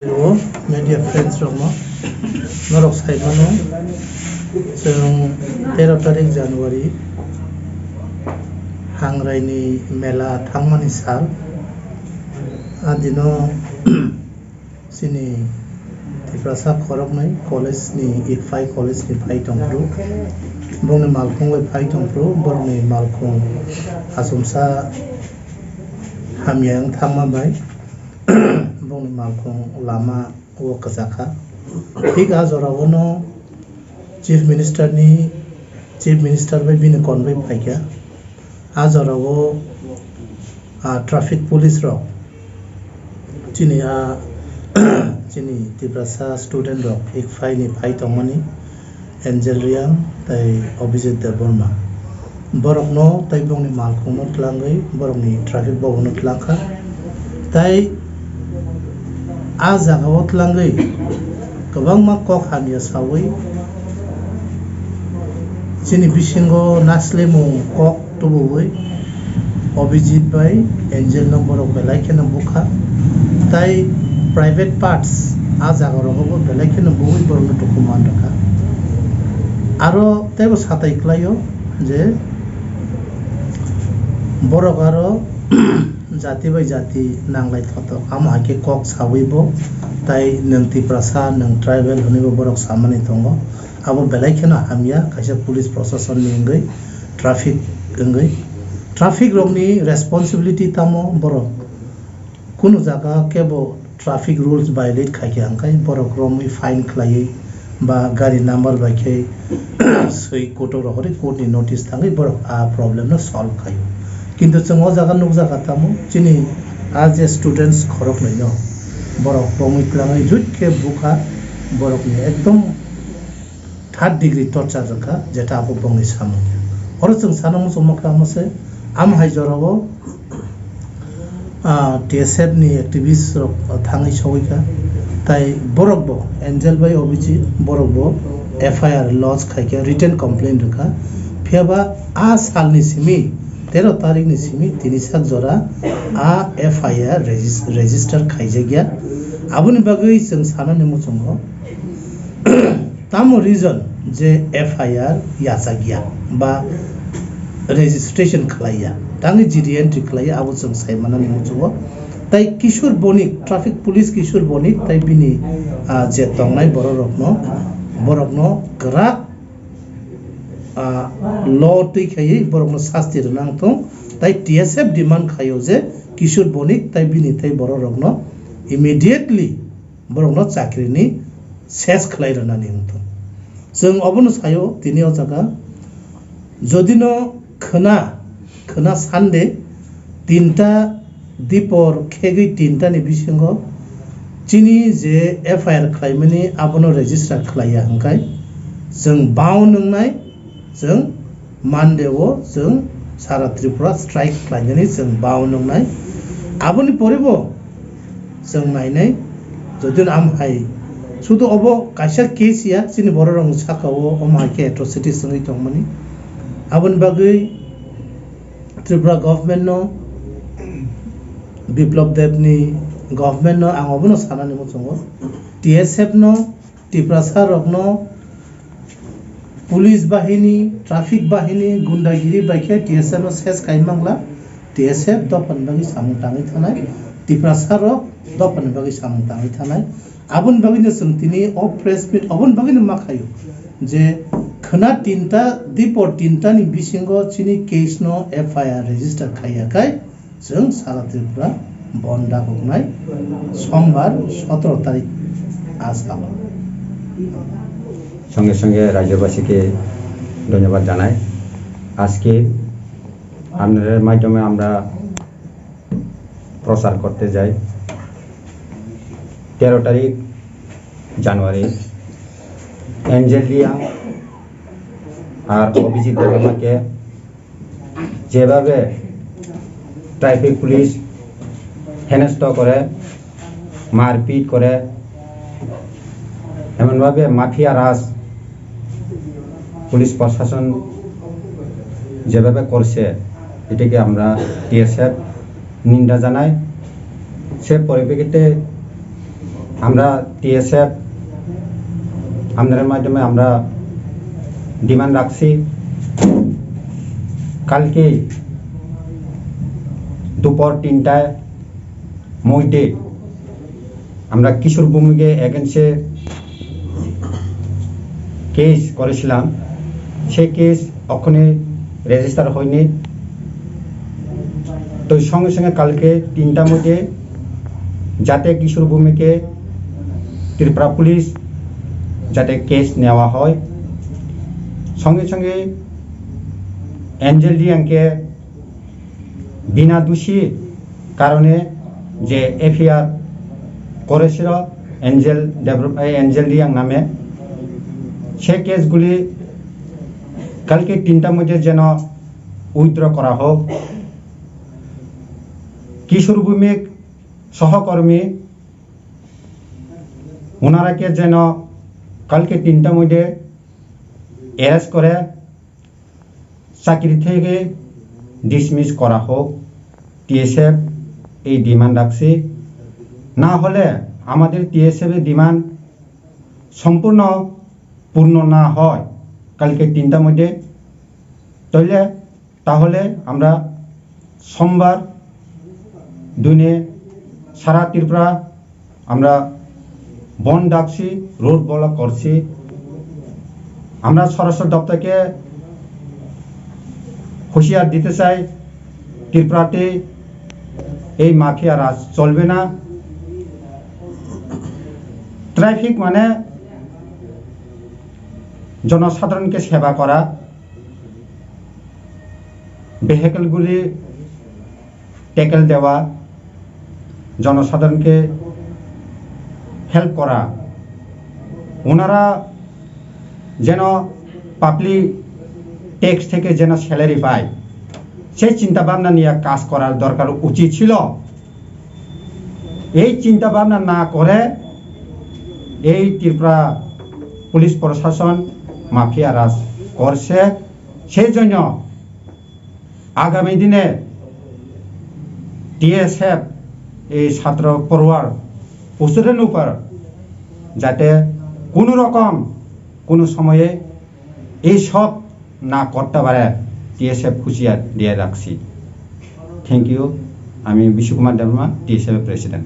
Hello, media friends Roma. Norok Saimano. जों 13 तारिख जानुवारि हांरायनि मेला थांमानि साल आदिनो सिनि तिफ्रासा खरगनाय कलेजनि इकफाइ कलेजनि फाइ दंफ्रु बंनि मालखुंनि फाइ दंफ्रु बरनि मालखुं आसमसा हामियां थांमाबाय बंनि मालखुं लामा वकजाखा ठीक आजरावनो चीफ मिनिस्टर बाय बिनो कनवे फाइका आजरावो ट्रैफिक पुलिस रो चिनी चिनी तिब्रासा स्टूडेंट रो एक फाइनि फाइ तमनी एंजेल रियाम तै अभिजित देवर्मा बरकनो तै बंनि मालखुंनो तलांगै बरकनि ट्रैफिक बावनो तलांखा तै आ जागाव तलांगै गोबां मा कक हानिया सावै चिनी बिसिंगो नास्लेमो कक तुबुवै अभिजित बाय एंजेल नंबर बेलायखेन बुखा ताई प्राइवेट पार्ट्स आ जागाव बेलायखेन बुवै बरनो डकुमेंट रखा आरो तैबो साथाय क्लायो जे बरक आरो जाति बाय जाति नांलाय थतो आम हाके कक सावैबो ताई नों तिफ्रासा नों ट्राइबल हनिबो बरक सामानि दंगो आबो बेलायखेन हामिया खायसे पुलिस प्रशासन नि इंगै ट्रैफिक रोगनि रेस्पॉन्सिबिलिटी तामो बरक कुनु जागा केबो ट्रैफिक रूल्स वायलेट खायके अंकाय बरक रोमि फाइन खलायै बा गाड़ी नंबर बायखे सै कोटो रहरे कोर्ट नि नोटिस थांगै बरक आ प्रॉब्लम न सॉल्व खायो किंतु जों ओ जागा नुक जागा तामो चिनी आज ए स्टूडेंट्स खरक नैनो बरक रोमि क्लाङै जुटके बुखा बरक नि एकदम 3rd डिग्री टर्चर रखा जेटा आपो बंनि सामने और जों सानमु समका मसे आम हाइजरावो टीएसएफ नि एक्टिविस्ट थाङै सवैका ताई बरकबो एंजेल बाय अभिजित बरकबो एफआईआर लॉज खायके रिटन कंप्लेंट रखा फेबा आ सालनि सिमी 13 तारिख नि सिमी तिनिसाक जरा आ एफआईआर रजिस्टर खायजे गया आबुनि बागै जों साननि मुचंगो तामो रीजन जे एफआईआर याचा गया बा रेजिस्ट्रेशन खलाया तांनि जिडी एंट्री खलाया आबो जों सायमानानि मुचंगो ताई किशोर बनिक ट्रैफिक पुलिस किशोर बनिक ताई बिनि जे तंनाय बरकनो गरा लॉ तै खायै बरकनो शास्ति रनांगथों ताई टीएसएफ डिमांड खायो जे किशोर बनिक ताई बिनि ताई बरकनो इमिडिएटली बरकनो चाकरिनि सेस खलाय रनानि होंथों जों अबनो सायो तिनियाव जागा जदिनो खोना सानदे 3टा दीपर खेगै 3टा नि बिसिंगो चिनी जे एफआईआर खलायमनि आबनो रेजिस्टार खलाया हंखाय जों बाव नंनाय जों मानदेवो जों सारा त्रिपुरा स्ट्राइक खलायनानै जों बाव नंनाय आबनि परिबो जों नायनाय जदिन आम हाय सुदु अबो कायसा केस या चिनि बर रंग साकावो अमाके एट्रोसिटी संगै दंमनि आबन बागै त्रिपुरा गवर्नमेंट नो बिप्लब देवनि गवर्नमेंट नो आं अबनो सानानि मुचंगो टीएसएफ नो तिफ्रासा रगनो पुलिस बाहिनी ट्रैफिक बाहिनी गुंडागिरी बायखे टीएसएफ नो सेस कायमांगला टीएसएफ दपन बागै सामु ताङै थानाय तिफ्रासा रग दपन बागै सामु ताङै थानाय आबन बागैनो सोंथिनि अ प्रेस मिट अबन बागैनो माखायो जे खना 3टा दीपर 3टा नि बिसिंगो चिनि केस नो एफआईआर रजिस्टर खायाखाय जों सारा त्रिपुरा बन्दा हकनाय सोमवार 17 तारिख आसाम संगे संगे राज्यवासीके धन्यवाद জানাই আজকে আপনাদের মাধ্যমে আমরা প্রচার করতে যাই 13 তারিখ জানুয়ারি এঞ্জেল রিয়াং আর অভিজিৎ দেবমাকে যেভাবে ট্রাফিক পুলিশ হেনস্থ করে মারপিট করে এমনভাবে মাফিয়া রাজ পুলিশ প্রশাসন যেভাবে করছে এটাকে আমরা টিএসএফ নিন্দা জানাই সে পরিপ্রেক্ষিতে আমরা টিএসএফ আপনাদের মাধ্যমে আমরা ডিমান্ড রাখছি কালকে দুপুর 3টায় মধ্যে আমরা কিশোর ভূমিকে এগেন্সে কেস করেছিলাম, সেই কেস ওখানে রেজিস্টার হয়নি। তো সঙ্গে সঙ্গে কালকে 3টার মধ্যে যাতে কিশোর ভূমিকে ত্রিপুরা পুলিশ যাতে কেস নেওয়া হয়, সঙ্গে সঙ্গে এঞ্জেল ডিয়াংকে বিনা দোষী কারণে যে এফআইআর করেছিল এঞ্জেল ডিয়াং নামে, সেই কেসগুলি কালকে 3টার মধ্যে যেন উইথড্র করা হোক। কিশোর ভূমিক সহকর্মী ওনারাকে যেন কালকে 3টার মধ্যে অ্যারেস্ট করে চাকরি থেকে ডিসমিস করা হোক। টিএসএফ এই ডিমান্ড রাখছি, না হলে আমাদের টিএসএফ এর ডিমান্ড সম্পূর্ণ পূর্ণ না হয় কালকে 3টার মধ্যে, তাহলে আমরা সোমবার দিনে সারা ত্রিপুরা আমরা বন্ধ ডাকছি, রোড ব্লক করছি। আমরা স্বরাষ্ট্র দপ্তরকে হুঁশিয়ার দিতে চাই, ত্রিপুরাতে এই মাফিয়া রাজ চলবে না। ট্রাফিক মানে জনসাধারণকে সেবা করা, ভেহিকেলগুলি ট্যাকেল দেওয়া, জনসাধারণকে হেল্প করা। ওনারা যেন পাবলিক ট্যাক্স থেকে যেন স্যালারি পায়, সেই চিন্তাভাবনা নিয়ে কাজ করার দরকার উচিত ছিল। এই চিন্তাভাবনা না করে এই ত্রিপুরা পুলিশ প্রশাসন মাফিয়া রাজ করছে। সেই জন্য আগামী দিনে টিএসএফ এই ছাত্র পড়ুয়ার প্রস্তুতির উপর যাতে কোনো রকম কোনো সময়ে এই সব না করতে পারে, টিএসএফ হুঁশিয়ার দিয়ে রাখছি। Thank you. আমি বিশ্বকুমার দেববর্মা, টিএসএফ প্রেসিডেন্ট।